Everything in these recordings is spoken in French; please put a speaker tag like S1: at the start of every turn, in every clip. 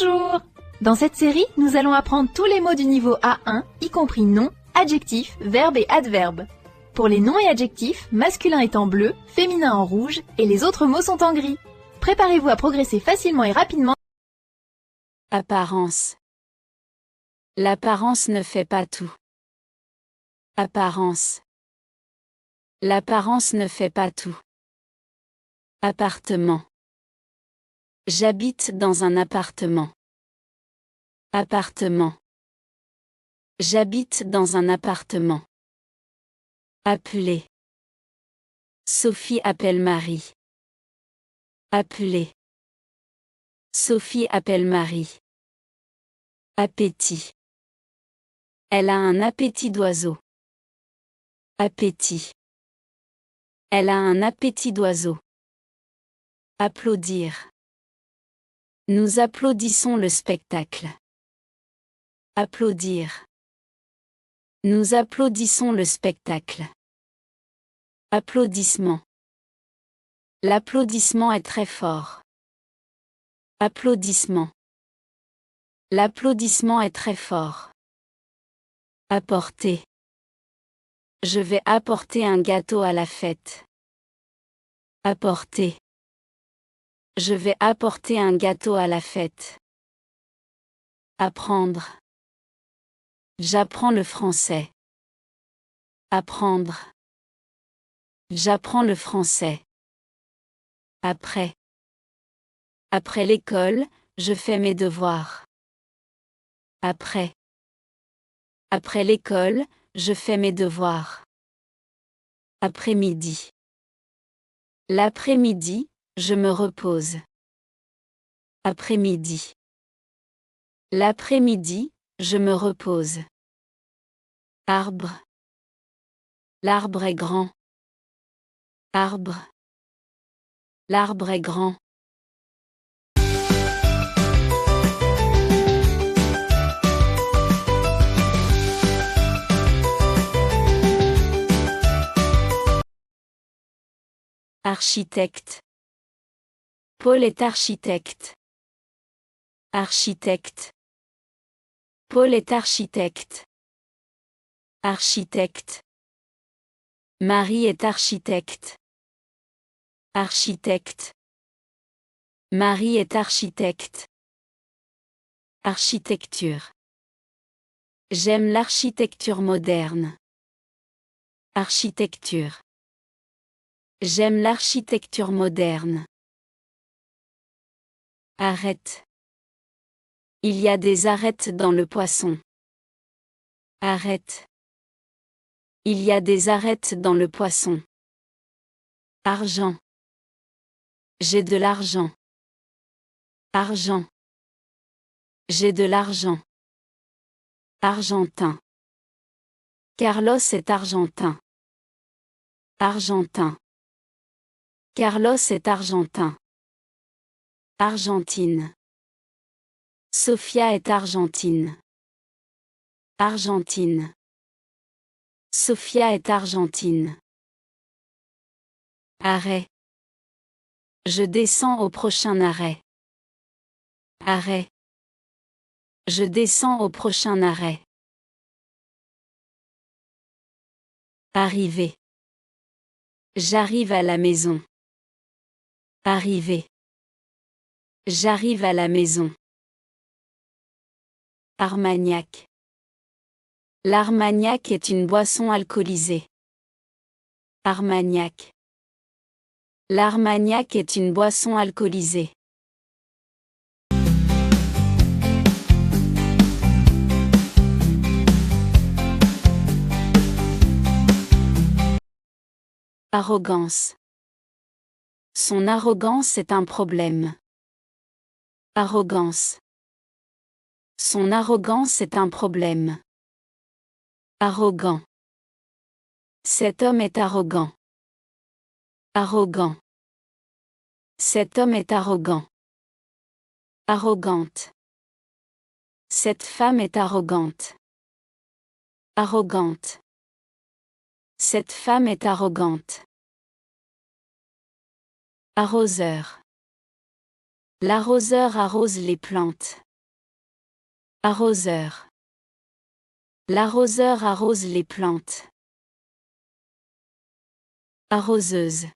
S1: Bonjour! Dans cette série, nous allons apprendre tous les mots du niveau A1, y compris nom, adjectif, verbe et adverbe. Pour les noms et adjectifs, masculin est en bleu, féminin en rouge et les autres mots sont en gris. Préparez-vous à progresser facilement et rapidement.
S2: Apparence. L'apparence ne fait pas tout. Apparence. L'apparence ne fait pas tout. Appartement. J'habite dans un appartement. Appartement. J'habite dans un appartement. Appeler. Sophie appelle Marie. Appeler. Sophie appelle Marie. Appétit. Elle a un appétit d'oiseau. Appétit. Elle a un appétit d'oiseau. Applaudir. Nous applaudissons le spectacle. Applaudir. Nous applaudissons le spectacle. Applaudissement. L'applaudissement est très fort. Applaudissement. L'applaudissement est très fort. Apporter. Je vais apporter un gâteau à la fête. Apporter. Je vais apporter un gâteau à la fête. Apprendre. J'apprends le français. Apprendre. J'apprends le français. Après. Après l'école, je fais mes devoirs. Après. Après l'école, je fais mes devoirs. Après-midi. L'après-midi, je me repose. Après-midi. L'après-midi, je me repose. Arbre. L'arbre est grand. Arbre. L'arbre est grand. Architecte. Paul est architecte. Architecte. Paul est architecte. Architecte. Marie est architecte. Architecte. Marie est architecte. Architecture. J'aime l'architecture moderne. Architecture. J'aime l'architecture moderne. Arrête. Il y a des arêtes dans le poisson. Arrête. Il y a des arêtes dans le poisson. Argent. J'ai de l'argent. Argent. J'ai de l'argent. Argentin. Carlos est argentin. Argentin. Carlos est argentin. Argentine. Sophia est argentine. Argentine. Sophia est argentine. Arrêt. Je descends au prochain arrêt. Arrêt. Je descends au prochain arrêt. Arriver. J'arrive à la maison. Arriver. J'arrive à la maison. Armagnac. L'armagnac est une boisson alcoolisée. Armagnac. L'armagnac est une boisson alcoolisée. Arrogance. Son arrogance est un problème. Arrogance. Son arrogance est un problème. Arrogant. Cet homme est arrogant. Arrogant. Cet homme est arrogant. Arrogante. Cette femme est arrogante. Arrogante. Cette femme est arrogante. Arroseur. L'arroseur arrose les plantes. Arroseur. L'arroseur arrose les plantes. Arroseuse.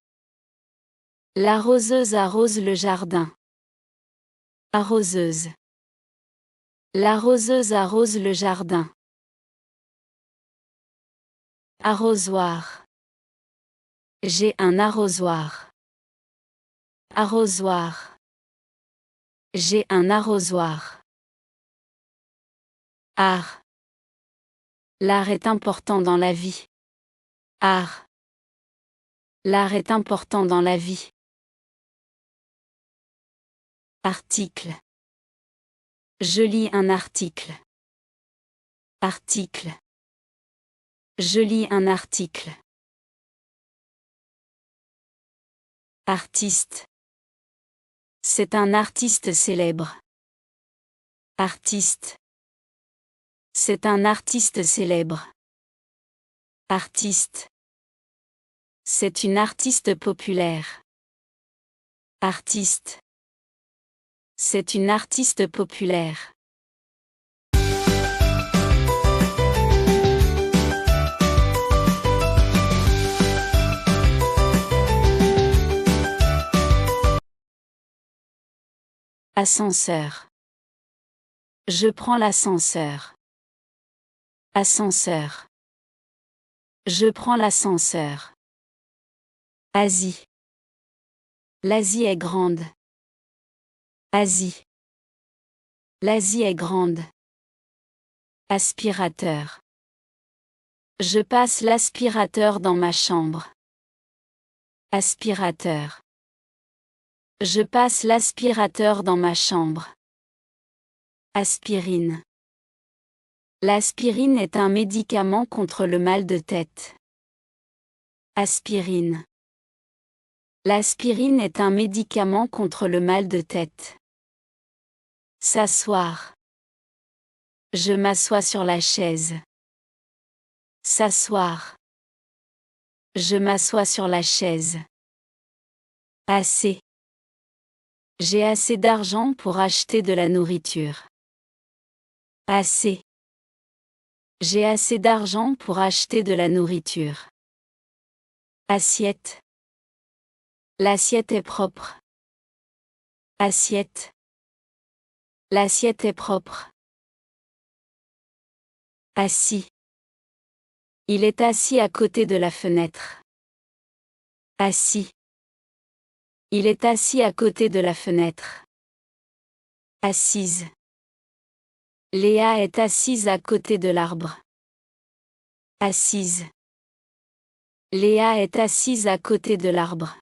S2: L'arroseuse arrose le jardin. Arroseuse. L'arroseuse arrose le jardin. Arrosoir. J'ai un arrosoir. Arrosoir. J'ai un arrosoir. Art. L'art est important dans la vie. Art. L'art est important dans la vie. Article. Je lis un article. Article. Je lis un article. Artiste. C'est un artiste célèbre. Artiste. C'est un artiste célèbre. Artiste. C'est une artiste populaire. Artiste. C'est une artiste populaire. Ascenseur. Je prends l'ascenseur. Ascenseur. Je prends l'ascenseur. Asie. L'Asie est grande. Asie. L'Asie est grande. Aspirateur. Je passe l'aspirateur dans ma chambre. Aspirateur. Je passe l'aspirateur dans ma chambre. Aspirine. L'aspirine est un médicament contre le mal de tête. Aspirine. L'aspirine est un médicament contre le mal de tête. S'asseoir. Je m'assois sur la chaise. S'asseoir. Je m'assois sur la chaise. Assez. J'ai assez d'argent pour acheter de la nourriture. Assez. J'ai assez d'argent pour acheter de la nourriture. Assiette. L'assiette est propre. Assiette. L'assiette est propre. Assis. Il est assis à côté de la fenêtre. Assis. Il est assis à côté de la fenêtre. Assise. Léa est assise à côté de l'arbre. Assise. Léa est assise à côté de l'arbre.